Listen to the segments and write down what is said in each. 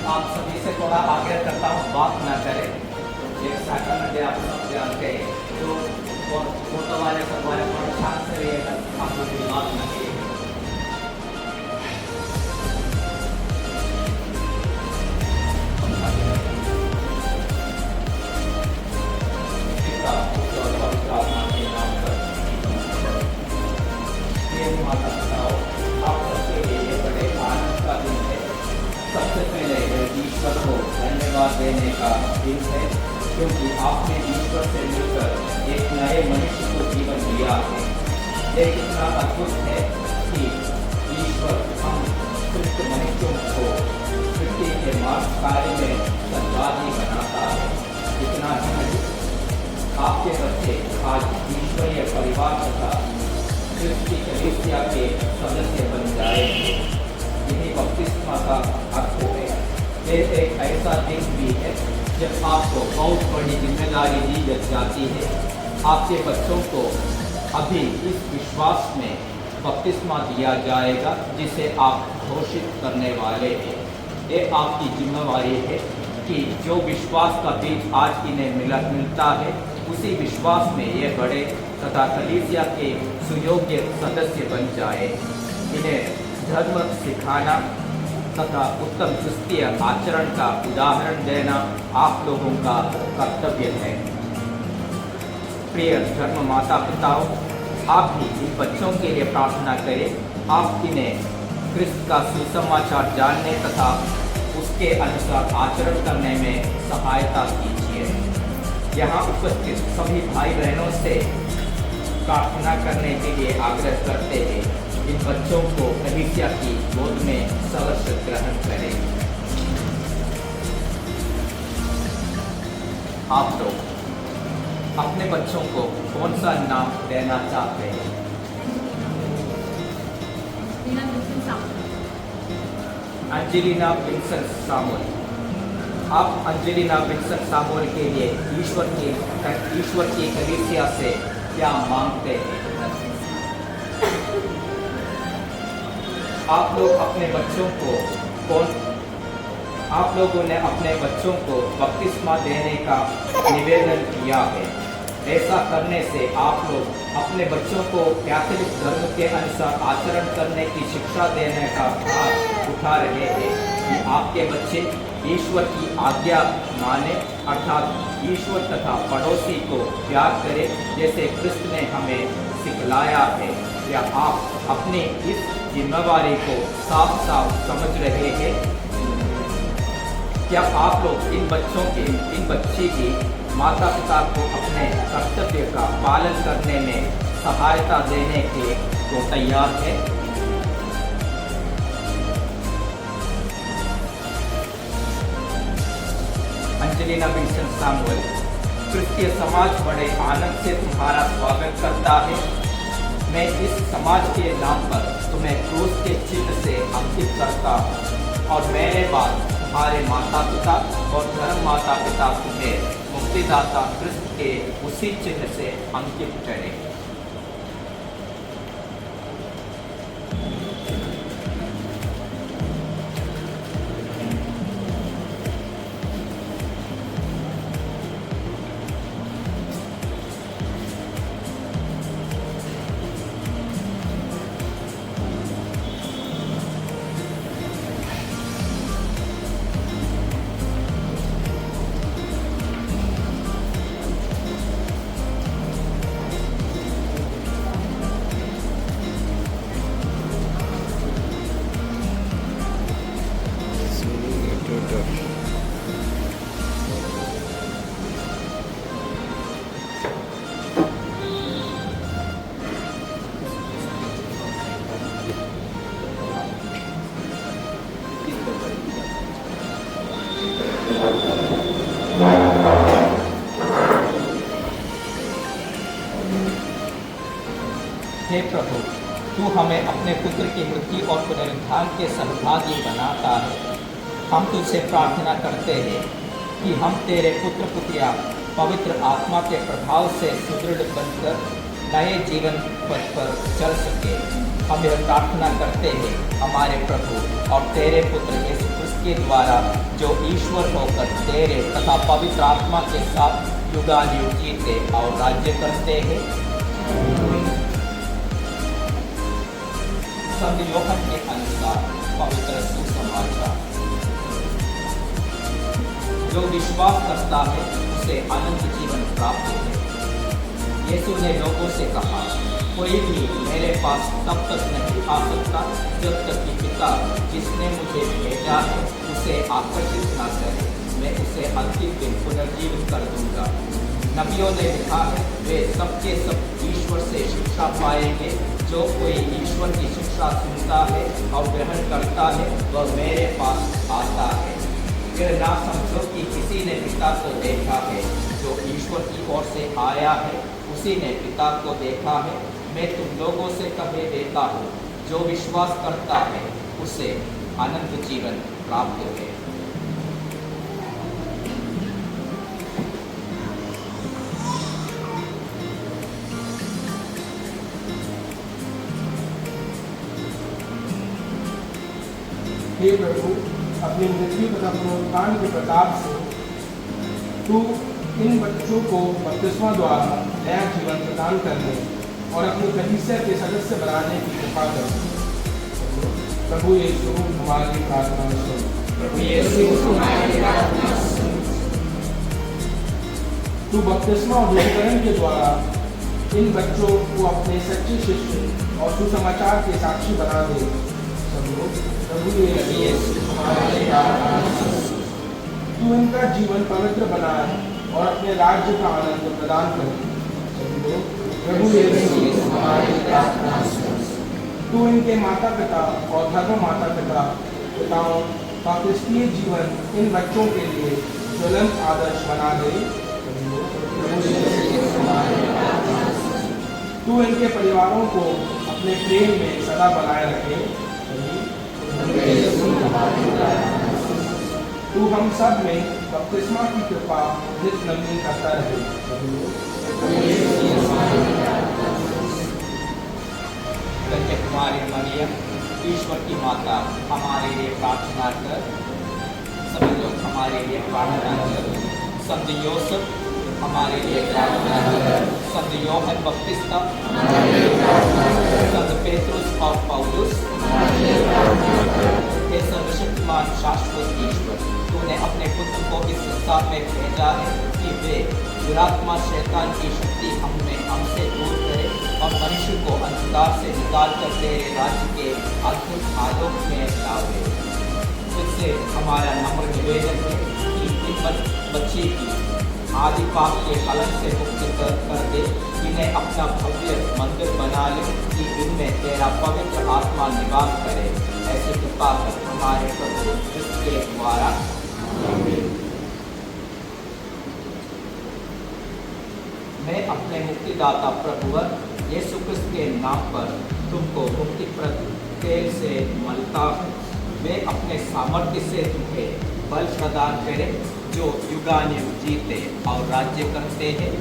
आप सभी से थोड़ा आग्रह करता हूँ, बात ना करें। एक सेकंड दे, आप सब जानते हैं जो फोटो वाले सब वाले थोड़ा शांत से रहिएगा, आप लोग भी बात ना करिए। माता पिताओं, आप सबके लिए ये बड़े आनंद का दिन है। सबसे पहले ईश्वर को धन्यवाद देने का दिन है, क्योंकि आपने ईश्वर से मिलकर एक नए मनुष्य को जीवन दिया है। ये कितना अद्भुत है कि ईश्वर हम सृष्ट मनुष्यों को सृष्टि के मार्ग कार्य में सहभागी बनाता है। इतना ही नहीं, आपके बच्चे आज ईश्वरीय परिवार तथा सृष्टि कलीसिया के सदस्य बन जाएंगे। यही बपतिस्मा का अर्थ है। ये एक ऐसा दिन भी है जब आपको बहुत बड़ी जिम्मेदारी दी जाती है। आपके बच्चों को अभी इस विश्वास में बपतिस्मा दिया जाएगा जिसे आप घोषित करने वाले हैं। ये आपकी जिम्मेदारी है कि जो विश्वास का बीज आज इन्हें मिलता है, उसी विश्वास में ये बड़े तथा कलीसिया के सुयोग्य सदस्य बन जाए। इन्हें धर्म सिखाना तथा उत्तम क्रिस्तीय आचरण का उदाहरण देना आप लोगों का कर्तव्य है। प्रिय धर्म माता पिताओं, आप भी इन बच्चों के लिए प्रार्थना करें। आप इन्हें क्रिस्त का सुसमाचार जानने तथा उसके अनुसार आचरण करने में सहायता कीजिए। यहाँ उपस्थित सभी भाई बहनों से प्रार्थना करने के लिए आग्रह करते हैं, इन बच्चों को कलीसिया की गोद में सवर्ण ग्रहण करें। आप लोग अपने बच्चों को कौन सा नाम देना चाहते हैं? Angelina Vincent Samuel. आप एंजेलिना विंसेंट सामुएल के लिए ईश्वर की कलीसिया से क्या मांगते हैं? आप लोगों ने अपने बच्चों को बपतिस्मा देने का निवेदन किया है। ऐसा करने से आप लोग अपने बच्चों को कैथोलिक धर्म के अनुसार आचरण करने की शिक्षा देने का भार उठा रहे हैं कि आपके बच्चे ईश्वर की आज्ञा माने, अर्थात ईश्वर तथा पड़ोसी को प्यार करें जैसे क्रिस्त ने हमें सिखलाया है। या आप अपनी इस जिम्मेवारी को साफ साफ समझ रहे हैं? क्या आप लोग इन बच्चे की माता पिता को अपने कर्तव्य का पालन करने में सहायता देने के तो तैयार है? एंजेलिना विंसेंट सामुएल, क्रिस्तीय समाज बड़े आनंद से तुम्हारा स्वागत करता है। मैं इस समाज के नाम पर तुम्हें क्रूस के चिन्ह से अंकित करता हूँ और मेरे बाद तुम्हारे माता पिता और धर्म माता पिता तुम्हें मुक्तिदाता क्रिस्त के उसी चिन्ह से अंकित करें। हे प्रभु, तू हमें अपने पुत्र की मृत्यु और पुनरुत्थान के सहभागी बनाता है। हम तुझसे प्रार्थना करते हैं कि हम तेरे पुत्र पुत्रिया पवित्र आत्मा के प्रभाव से सुदृढ़ बनकर नए जीवन पथ पर चल सके। हम यह प्रार्थना करते हैं हमारे प्रभु और तेरे पुत्र यीशु क्रिस्त जिसके द्वारा जो ईश्वर होकर तेरे तथा पवित्र आत्मा के साथ युगानुयुग जीते और राज्य करते हैं। संत यूहन्ना के अनुसार पवित्र सुसमाचार, जो विश्वास करता है उसे अनंत जीवन प्राप्त है। यीशु ने लोगों से कहा, कोई भी मेरे पास तब तक नहीं आ सकता जब तक कि पिता जिसने मुझे भेजा है उसे आकर्षित न करे। मैं उसे अंतिम दिन पुनर्जीवित कर दूंगा। नबियों ने लिखा है, वे सबके सब ईश्वर से शिक्षा पाएंगे। जो कोई ईश्वर की शिक्षा सुनता है और ग्रहण करता है वह मेरे पास आता है। फिर ना समझो कि किसी ने पिता को देखा है, जो ईश्वर की ओर से आया है उसी ने पिता को देखा है। मैं तुम लोगों से कहे देता हूँ, जो विश्वास करता है उसे अनंत जीवन प्राप्त है। हे प्रभु, अपनी मृत्यु तथा पुनरुत्थान के प्रताप से तू इन बच्चों को बपतिस्मा द्वारा नया जीवन प्रदान करने और अपनी कलीसिया के सदस्य बनाने की कृपा कर। प्रभु यीशु हमारी प्रार्थना सुन। प्रभु यीशु हमारी प्रार्थना सुन। तू बपतिस्मा और विशुद्धीकरण के द्वारा इन बच्चों को अपने सच्चे शिष्य और सुसमाचार के साक्षी बना दे। प्रभु यीशु हमारी प्रार्थना सुन। तू इनका जीवन पवित्र बनाए और अपने राज्य का आनंद प्रदान करे। प्रभु यीशु हमारी प्रार्थना सुन। तू इनके माता पिता और धर्म माता पिताओं का क्रिस्तीय जीवन इन बच्चों के लिए ज्वलंत आदर्श बना दे। प्रभु यीशु हमारी प्रार्थना सुन। तू इनके परिवारों को अपने प्रेम में सदा बनाए रखे। प्रभु यीशु हमारी प्रार्थना सुन। तू हम सब में बपतिस्मा की कृपा नित नवीन करता रहे। कन्याकुमारी मरियम, ईश्वर की माता, हमारे लिए प्रार्थना कर। सभी लोग हमारे लिए प्रार्थना कर। संत यूसुफ, हमारे लिए प्रार्थना कर। संत यूहन्ना बपतिस्मा, संत पेतरुस और पौलुस, हे सर्वशक्तिमान शाश्वत ईश्वर, तूने अपने पुत्र को इस संसार में भेजा है कि वे दुरात्मा शैतान की शक्ति हमसे दूर करे और मनुष्य को अंधकार से निकाल कर तेरे राज्य के अद्भुत आलोक में लावे। इससे हमारा नम्र निवेदन है कि इन बच्चे की आदि पाप के कलंक से मुक्त कर दे। इन्हें अपना भव्य मंदिर बना ले कि इनमें तेरा पवित्र आत्मा निवास करे। ऐसे कृपा कर हमारे प्रभु क्रिस्त के द्वारा। मैं अपने मुक्तिदाता प्रभुवर यीशु क्रिस्त के नाम पर तुमको मुक्तिप्रद तेल से मलता हूँ। वे अपने सामर्थ्य से तुम्हें बल प्रदान करें, जो युगानुयुग जीते और राज्य करते हैं।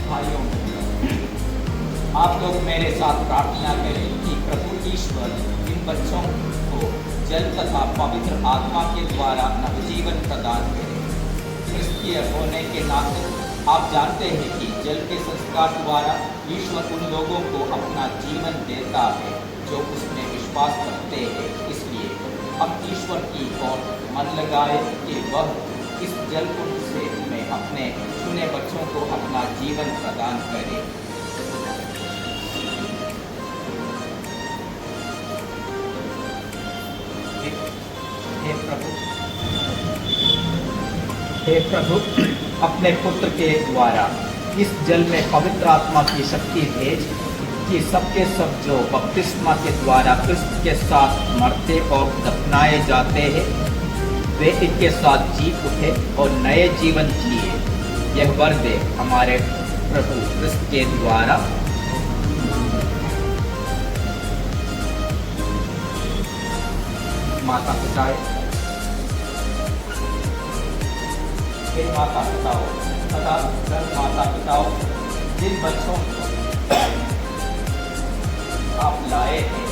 भाइयों, आप लोग मेरे साथ प्रार्थना करें कि प्रभु ईश्वर इन बच्चों को जल तथा पवित्र आत्मा के द्वारा नवजीवन प्रदान करे। क्रिस्तीय होने के नाते आप जानते हैं कि जल के संस्कार द्वारा ईश्वर उन लोगों को अपना जीवन देता है जो उसमें विश्वास करते हैं। इसलिए हम ईश्वर की ओर मन लगाए कि वह इस जल कुंड से हमें अपने चुने बच्चों को अपना जीवन प्रदान करे। हे प्रभु, अपने पुत्र के द्वारा इस जल में पवित्र आत्मा की शक्ति भेज कि सबके सब जो बपतिस्मा के द्वारा क्रिस्त के साथ मरते और दफनाए जाते हैं वे इनके साथ जी उठे और नए जीवन जिए। यह वर दे हमारे प्रभु क्रिस्त के द्वारा। माता पिताएं, हे माता पिताओं, तथा घर माता पिताओं, जिन बच्चों को आप लाए हैं,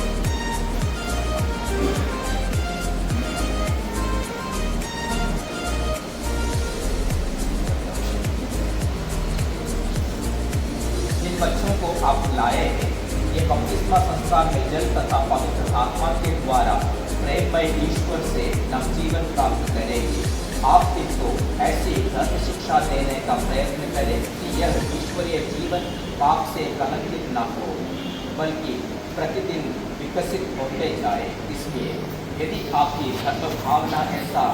बच्चों को आप लाए हैं, ये बपतिस्मा संस्कार में जल तथा पवित्र आत्मा के द्वारा प्रेममय ईश्वर से नवजीवन प्राप्त करेंगे। आप इनको ऐसी धर्म शिक्षा देने का प्रयत्न करें कि यह ईश्वरीय जीवन पाप से कलंकित न हो, बल्कि प्रतिदिन विकसित होते जाए। इसलिए यदि आपकी धर्म भावना ऐसा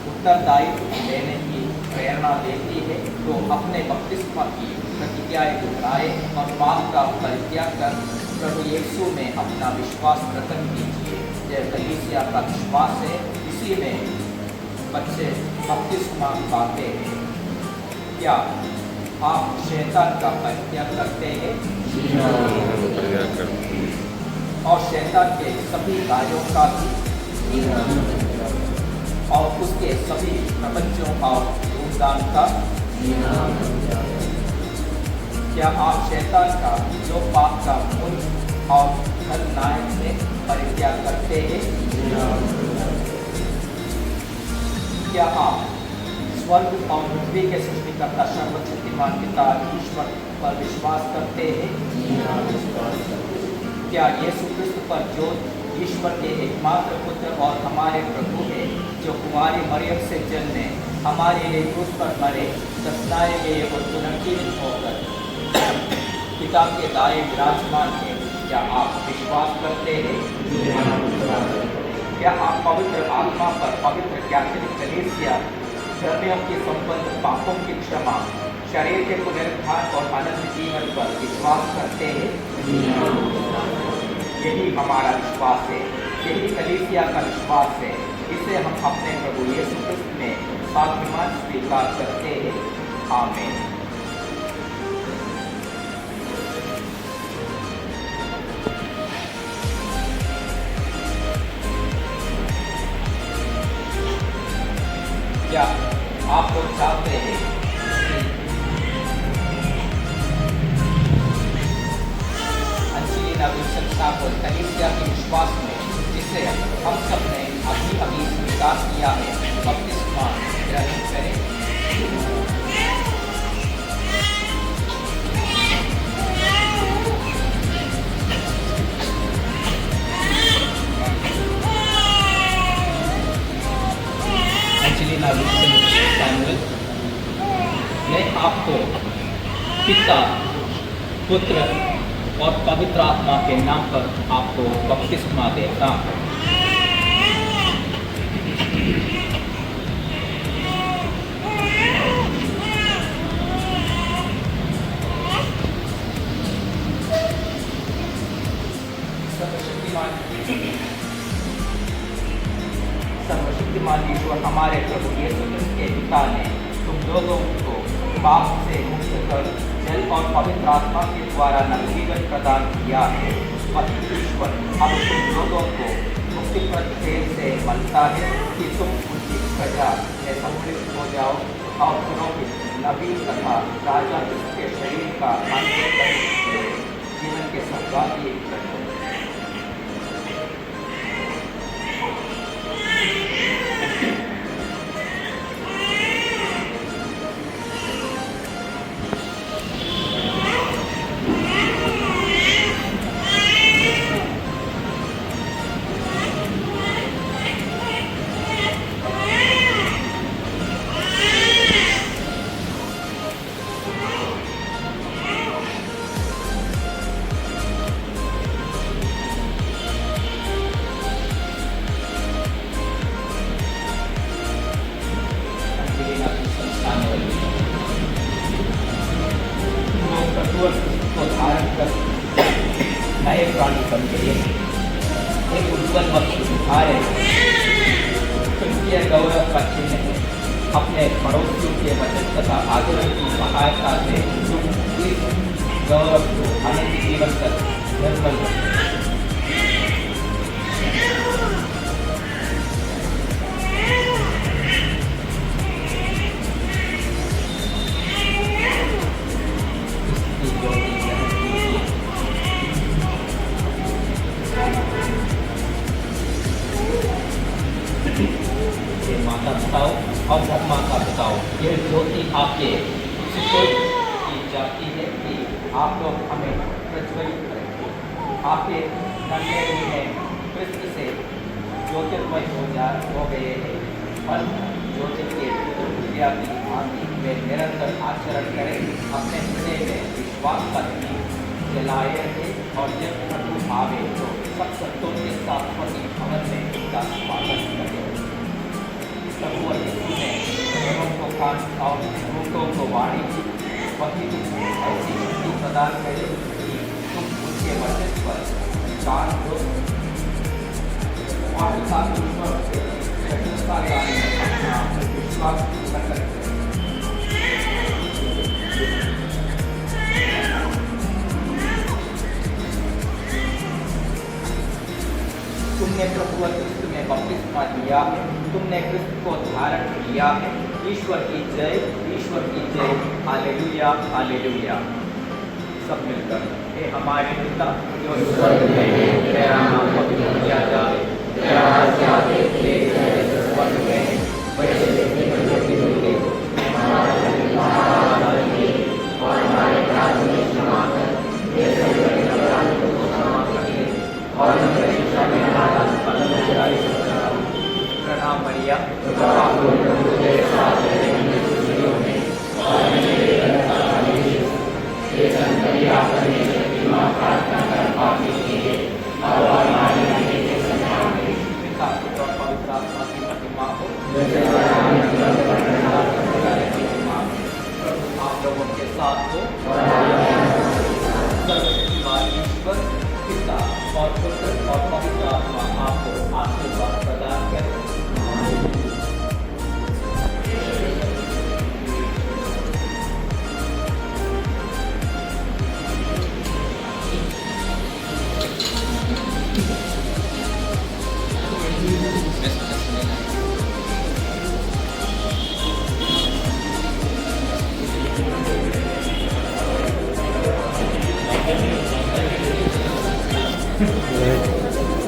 उत्तरदायित्व लेने की प्रेरणा देती है, तो अपने बपतिस्मा की प्रतिज्ञाएं दोहराए और पाप का परित्याग कर प्रभु यीशु में अपना विश्वास प्रकट कीजिए। यह कलीसिया का विश्वास है, इसी में बच्चे बपतिस्मा पाते हैं। क्या आप शैतान का परित्याग करते हैं? और शैतान के सभी कार्यों का भी और उसके सभी प्रपंचों और धूमधाम का? क्या आप शैतान का जो पाप का मूल और खलनायक से परित्याग करते हैं? क्या आप स्वर्ग और पृथ्वी के सृष्टिकर्ता सर्वशक्तिमान पिता ईश्वर पर विश्वास करते हैं? क्या यीशु क्रिस्त पर जो ईश्वर के एकमात्र पुत्र और हमारे प्रभु है, जो कुमारी मरियम से जन्मे, हमारे लिए क्रूस पर मरे, दफनाए गए और पुनर्जीवित होकर पिता के दाएं विराजमान है, क्या आप विश्वास करते हैं? क्या आप पवित्र आत्मा पर, पवित्र कैथोलिक कलीसिया, धर्मियों के संबंध, पापों की क्षमा, शरीर के पुनरुत्थान और अनंत जीवन पर विश्वास करते हैं? यही हमारा विश्वास है, यही कलीसिया का विश्वास है। इसे हम अपने प्रभु यीशु क्रिस्त में भाग्यवान स्वीकार करते हैं। आमीन। क्या आप लोग चाहते हैं अंजलिना विल्सन ठाकुर कलीसिया के विश्वास में, जिसे हम सब ने अभी स्वीकार किया है, बपतिस्मा ग्रहण करें? अंजलिना विल्सन सैमुअल, मैं आपको पिता, पुत्र और पवित्र आत्मा के नाम पर आपको बपतिस्मा देता हूँ। सर्वशक्तिमान ईश्वर हमारे प्रभु यीशु क्रिस्त के पिता ने तुम लोगों को पाप से मुक्त कर जल और पवित्र आत्मा के द्वारा नवजीवन प्रदान किया है। और ईश्वर अब तुम लोगों को मुक्तिप्रद खेल से मलता है कि तुम उनकी प्रजा में सम्मिलित हो जाओ और पुरोहित, नबी तथा राजा के शरीर का जीवन के संगाती बनो। को धारण कर नए प्राणी बन गए, एक उज्ज्वल वक्त दिखाए, उनके गौरव का चिन्ह है। अपने पड़ोसियों के वचन तथा आचरण की सहायता से तुम इस गौरव को अनंत जीवन तक निर्मल की ज्योति ग्रहण कीजिए। ये माता बताओ और माता बताओ, यह ज्योति आपके सुख की जाती है कि आप लोग हमें प्रज्वलित करेंगे। आपके नन्हे मुन्ने कृष्ण से ज्योतिर्मय हो गए हैं और ज्योति के क्रिया की भांति वे निरंतर आचरण करें, अपने हृदय में विश्वास का दीप जलाए रहे और जब प्रभु आवे तो सब सत्यों के साथ पति भवन में उसका स्वागत करें। प्रभु यीशु ने लोगों को कान और भूतों को वाणी वही ऐसी शक्ति प्रदान करे कि तुम उनके वचन पर कान दो और साथ ईश्वर से प्रशंसा गाने में अपना विश्वास प्रकट करें। तुमने प्रभु क्रिस्त में बपतिस्मा लिया है, तुमने क्रिस्त को धारण किया है। ईश्वर की जय, ईश्वर की जय, हालेलुया हालेलुया। सब मिलकर हे हमारे पिता जो स्वर्ग में है, तेरा नाम पवित्र किया जाए, तेरा राज्य आए, तेरी जय स्वर्ग में है, वैसे पृथ्वी पर भी होगी। हमारा हमारा और हमारे अपराध में क्षमा कर, ये सभी अपराध को क्षमा करिए और हमें शिक्षा में न डाल, प्रणाम मरिया, तेरे साथ रहने स्त्रियों में और मेरे संतरिया परमेश्वर की मां प्रार्थना कर पापी कीजिए और हमारी मरने के समय में पिता पुत्र और पवित्र आत्मा की महिमा हो। जैसे आप लोगों के साथ हो सर्वशक्तिमान ईश्वर पिता और पुत्र और पवित्र आत्मा आपको आशीर्वाद प्रदान करे।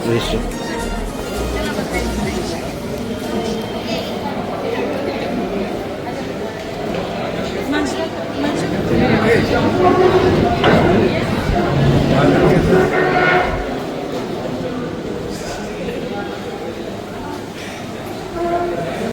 Wish